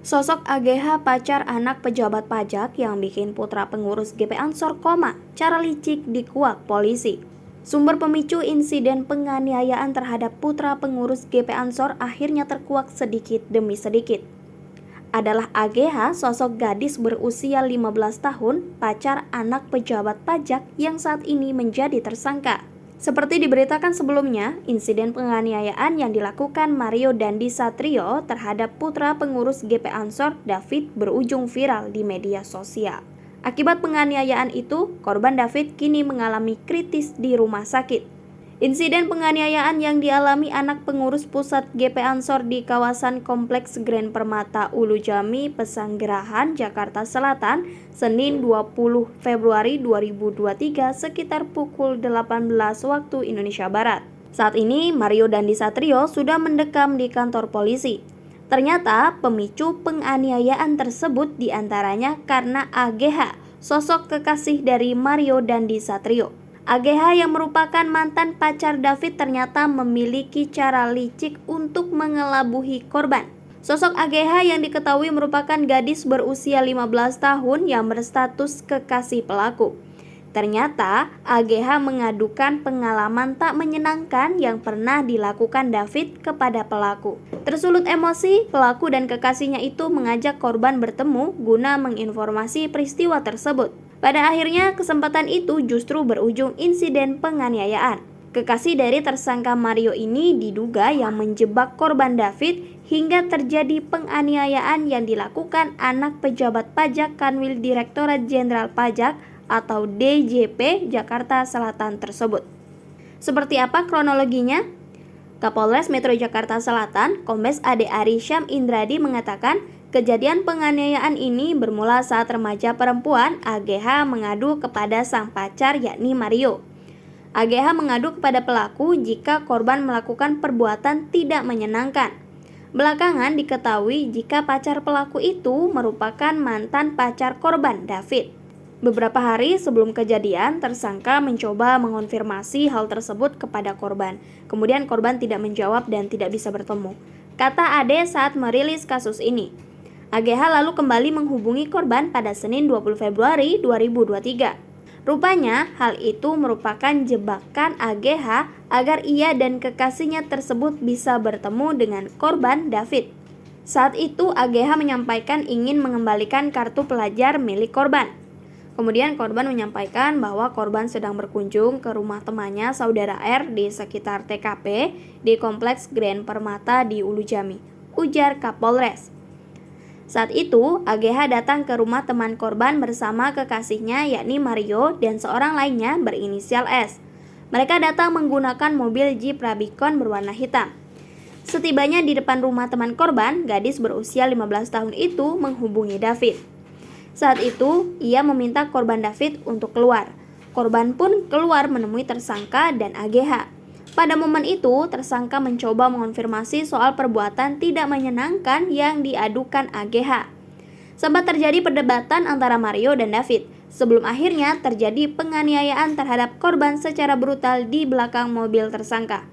Sosok AGH pacar anak pejabat pajak yang bikin putra pengurus GP Ansor koma, cara licik dikuak polisi. Sumber pemicu insiden penganiayaan terhadap putra pengurus GP Ansor akhirnya terkuak sedikit demi sedikit. Adalah AGH, sosok gadis berusia 15 tahun, pacar anak pejabat pajak yang saat ini menjadi tersangka. Seperti diberitakan sebelumnya, insiden penganiayaan yang dilakukan Mario Dandi Satrio terhadap putra pengurus GP Ansor, David, berujung viral di media sosial. Akibat penganiayaan itu, korban David kini mengalami kritis di rumah sakit. Insiden penganiayaan yang dialami anak pengurus pusat GP Ansor di kawasan Kompleks Grand Permata Ulu Jami, Pesanggerahan, Jakarta Selatan, Senin 20 Februari 2023 sekitar pukul 18 waktu Indonesia Barat. Saat ini Mario Dandi Satrio sudah mendekam di kantor polisi. Ternyata pemicu penganiayaan tersebut diantaranya karena AGH, sosok kekasih dari Mario Dandi Satrio. AGH yang merupakan mantan pacar David ternyata memiliki cara licik untuk mengelabuhi korban. Sosok AGH yang diketahui merupakan gadis berusia 15 tahun yang berstatus kekasih pelaku. Ternyata AGH mengadukan pengalaman tak menyenangkan yang pernah dilakukan David kepada pelaku. Tersulut emosi, pelaku dan kekasihnya itu mengajak korban bertemu guna menginformasi peristiwa tersebut. Pada akhirnya, kesempatan itu justru berujung insiden penganiayaan. Kekasih dari tersangka Mario ini diduga yang menjebak korban David hingga terjadi penganiayaan yang dilakukan anak pejabat pajak Kanwil Direktorat Jenderal Pajak atau DJP Jakarta Selatan tersebut. Seperti apa kronologinya? Kapolres Metro Jakarta Selatan, Kombes Ade Ari Syam Indradi mengatakan, kejadian penganiayaan ini bermula saat remaja perempuan AGH mengadu kepada sang pacar yakni Mario. AGH mengadu kepada pelaku jika korban melakukan perbuatan tidak menyenangkan. Belakangan diketahui jika pacar pelaku itu merupakan mantan pacar korban David. Beberapa hari sebelum kejadian, tersangka mencoba mengonfirmasi hal tersebut kepada korban. Kemudian korban tidak menjawab dan tidak bisa bertemu, kata Ade saat merilis kasus ini. AGH lalu kembali menghubungi korban pada Senin 20 Februari 2023. Rupanya hal itu merupakan jebakan AGH agar ia dan kekasihnya tersebut bisa bertemu dengan korban David. Saat itu AGH menyampaikan ingin mengembalikan kartu pelajar milik korban. Kemudian korban menyampaikan bahwa korban sedang berkunjung ke rumah temannya saudara R di sekitar TKP di Kompleks Grand Permata di Ulu Jami, ujar Kapolres. Saat itu, AGH datang ke rumah teman korban bersama kekasihnya yakni Mario dan seorang lainnya berinisial S. Mereka datang menggunakan mobil Jeep Rubicon berwarna hitam. Setibanya di depan rumah teman korban, gadis berusia 15 tahun itu menghubungi David. Saat itu, ia meminta korban David untuk keluar. Korban pun keluar menemui tersangka dan AGH. Pada momen itu, tersangka mencoba mengonfirmasi soal perbuatan tidak menyenangkan yang diadukan AGH. Sempat terjadi perdebatan antara Mario dan David, sebelum akhirnya terjadi penganiayaan terhadap korban secara brutal di belakang mobil tersangka.